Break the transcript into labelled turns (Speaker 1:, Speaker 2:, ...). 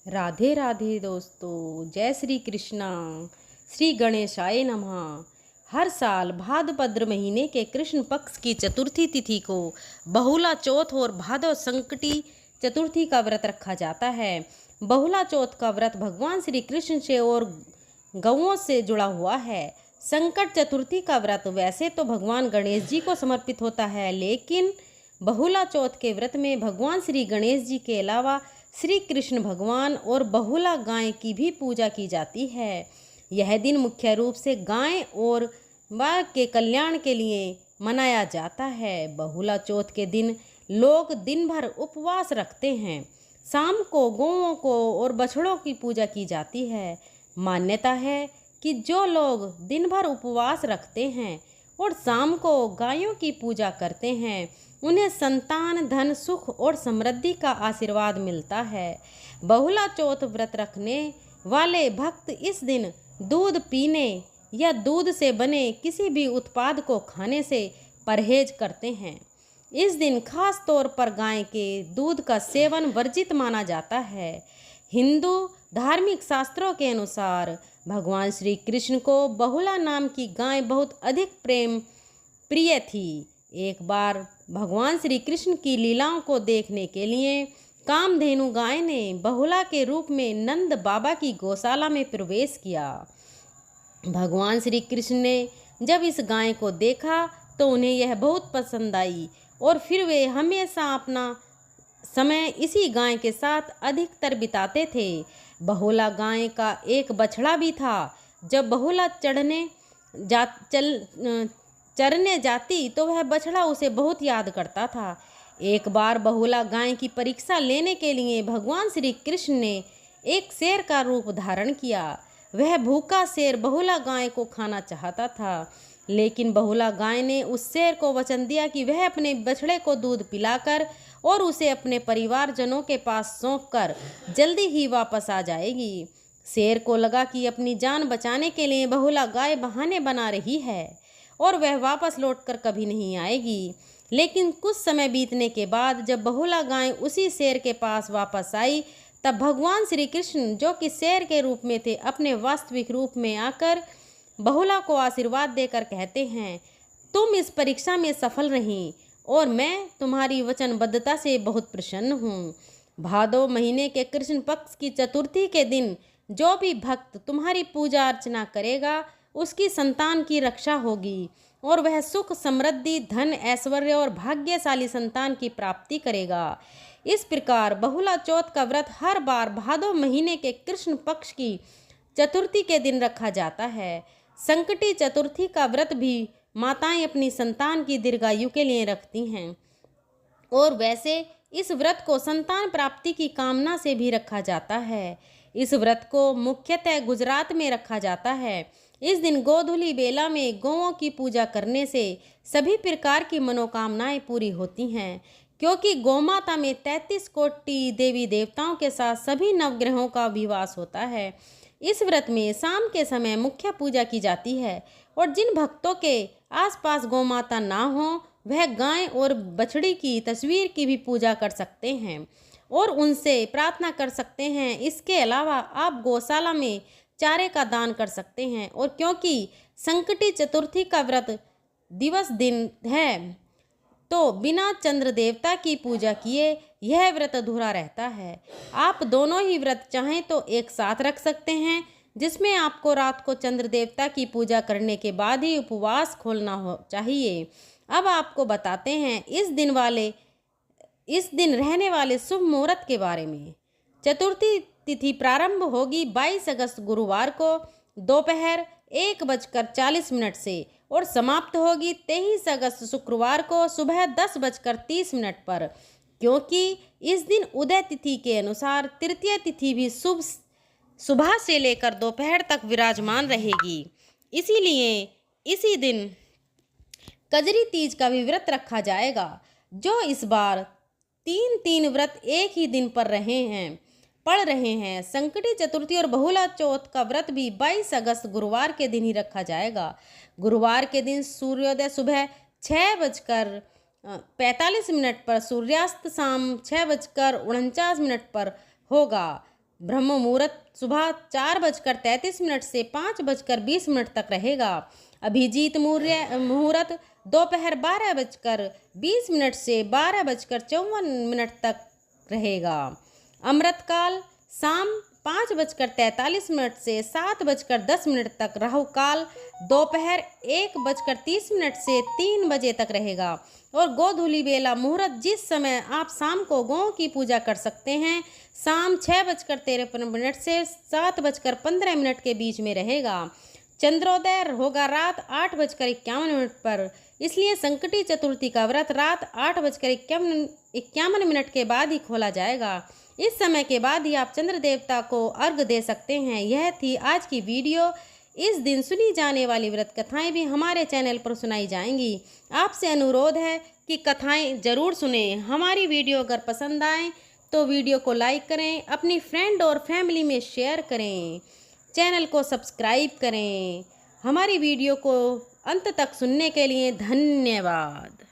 Speaker 1: राधे राधे दोस्तों, जय श्री कृष्णा। श्री गणेशाय नमः। हर साल भाद्रपद महीने के कृष्ण पक्ष की चतुर्थी तिथि को बहुला चौथ और भादव संकटी चतुर्थी का व्रत रखा जाता है। बहुला चौथ का व्रत भगवान श्री कृष्ण से और गौओं से जुड़ा हुआ है। संकट चतुर्थी का व्रत वैसे तो भगवान गणेश जी को समर्पित होता है, लेकिन बहुला चौथ के व्रत में भगवान श्री गणेश जी के अलावा श्री कृष्ण भगवान और बहुला गाय की भी पूजा की जाती है। यह दिन मुख्य रूप से गाय और बाघ के कल्याण के लिए मनाया जाता है। बहुला चौथ के दिन लोग दिन भर उपवास रखते हैं। शाम को गौओं को और बछड़ों की पूजा की जाती है। मान्यता है कि जो लोग दिन भर उपवास रखते हैं और शाम को गायों की पूजा करते हैं, उन्हें संतान, धन, सुख और समृद्धि का आशीर्वाद मिलता है। बहुला चौथ व्रत रखने वाले भक्त इस दिन दूध पीने या दूध से बने किसी भी उत्पाद को खाने से परहेज करते हैं। इस दिन खास तौर पर गाय के दूध का सेवन वर्जित माना जाता है। हिंदू धार्मिक शास्त्रों के अनुसार भगवान श्री कृष्ण को बहुला नाम की गाय बहुत अधिक प्रेम प्रिय थी। एक बार भगवान श्री कृष्ण की लीलाओं को देखने के लिए कामधेनु गाय ने बहुला के रूप में नंद बाबा की गौशाला में प्रवेश किया। भगवान श्री कृष्ण ने जब इस गाय को देखा तो उन्हें यह बहुत पसंद आई और फिर वे हमेशा अपना समय इसी गाय के साथ अधिकतर बिताते थे। बहुला गाय का एक बछड़ा भी था। जब बहुला चरने जाती तो वह बछड़ा उसे बहुत याद करता था। एक बार बहुला गाय की परीक्षा लेने के लिए भगवान श्री कृष्ण ने एक शेर का रूप धारण किया। वह भूखा शेर बहुला गाय को खाना चाहता था, लेकिन बहुला गाय ने उस शेर को वचन दिया कि वह अपने बछड़े को दूध पिलाकर और उसे अपने परिवारजनों के पास सौंप कर जल्दी ही वापस आ जाएगी। शेर को लगा कि अपनी जान बचाने के लिए बहुला गाय बहाने बना रही है और वह वापस लौटकर कभी नहीं आएगी। लेकिन कुछ समय बीतने के बाद जब बहुला गाय उसी शेर के पास वापस आई, तब भगवान श्री कृष्ण, जो कि शेर के रूप में थे, अपने वास्तविक रूप में आकर बहुला को आशीर्वाद देकर कहते हैं, तुम इस परीक्षा में सफल रही और मैं तुम्हारी वचनबद्धता से बहुत प्रसन्न हूँ। भादो महीने के कृष्ण पक्ष की चतुर्थी के दिन जो भी भक्त तुम्हारी पूजा अर्चना करेगा, उसकी संतान की रक्षा होगी और वह सुख, समृद्धि, धन, ऐश्वर्य और भाग्यशाली संतान की प्राप्ति करेगा। इस प्रकार बहुला चौथ का व्रत हर बार भादो महीने के कृष्ण पक्ष की चतुर्थी के दिन रखा जाता है। संकटी चतुर्थी का व्रत भी माताएं अपनी संतान की दीर्घायु के लिए रखती हैं और वैसे इस व्रत को संतान प्राप्ति की कामना से भी रखा जाता है। इस व्रत को मुख्यतः गुजरात में रखा जाता है। इस दिन गोधूली बेला में गौओं की पूजा करने से सभी प्रकार की मनोकामनाएं पूरी होती हैं, क्योंकि गौमाता में 33 कोटि देवी देवताओं के साथ सभी नवग्रहों का विवास होता है। इस व्रत में शाम के समय मुख्य पूजा की जाती है और जिन भक्तों के आसपास गौमाता ना हो, वह गाय और बछड़ी की तस्वीर की भी पूजा कर सकते हैं और उनसे प्रार्थना कर सकते हैं। इसके अलावा आप गौशाला में चारे का दान कर सकते हैं। और क्योंकि संकटी चतुर्थी का व्रत दिवस दिन है, तो बिना चंद्र देवता की पूजा किए यह व्रत अधूरा रहता है। आप दोनों ही व्रत चाहें तो एक साथ रख सकते हैं, जिसमें आपको रात को चंद्र देवता की पूजा करने के बाद ही उपवास खोलना चाहिए। अब आपको बताते हैं इस दिन रहने वाले शुभ मुहूर्त के बारे में। चतुर्थी तिथि प्रारंभ होगी 22 अगस्त गुरुवार को दोपहर 1:40 से और समाप्त होगी 23 अगस्त शुक्रवार को सुबह 10:30 पर। क्योंकि इस दिन उदय तिथि के अनुसार तृतीय तिथि भी सुबह से लेकर दोपहर तक विराजमान रहेगी, इसीलिए इसी दिन कजरी तीज का भी व्रत रखा जाएगा। जो इस बार तीन व्रत एक ही दिन पर पड़ रहे हैं। संकटी चतुर्थी और बहुला चौथ का व्रत भी 22 अगस्त गुरुवार के दिन ही रखा जाएगा। गुरुवार के दिन सूर्योदय सुबह 6:45 पर, सूर्यास्त शाम 6:49 पर होगा। ब्रह्म मुहूर्त सुबह 4:33 से 5:20 तक रहेगा। अभिजीत मुहूर्त दोपहर 12:20 से 12:54 तक रहेगा। अमृतकाल शाम 5:43 से 7:10 तक। राहु काल दोपहर 1:30 से 3 बजे तक रहेगा। और गोधूली बेला मुहूर्त जिस समय आप शाम को गौ की पूजा कर सकते हैं, शाम 6:53 से 7:15 के बीच में रहेगा। चंद्रोदय होगा रात 8:51 पर। इसलिए संकटी चतुर्थी का व्रत रात 8:51 के बाद ही खोला जाएगा। इस समय के बाद ही आप चंद्र देवता को अर्घ दे सकते हैं। यह थी आज की वीडियो। इस दिन सुनी जाने वाली व्रत कथाएं भी हमारे चैनल पर सुनाई जाएंगी। आपसे अनुरोध है कि कथाएं जरूर सुनें। हमारी वीडियो अगर पसंद आए तो वीडियो को लाइक करें, अपनी फ्रेंड और फैमिली में शेयर करें, चैनल को सब्सक्राइब करें। हमारी वीडियो को अंत तक सुनने के लिए धन्यवाद।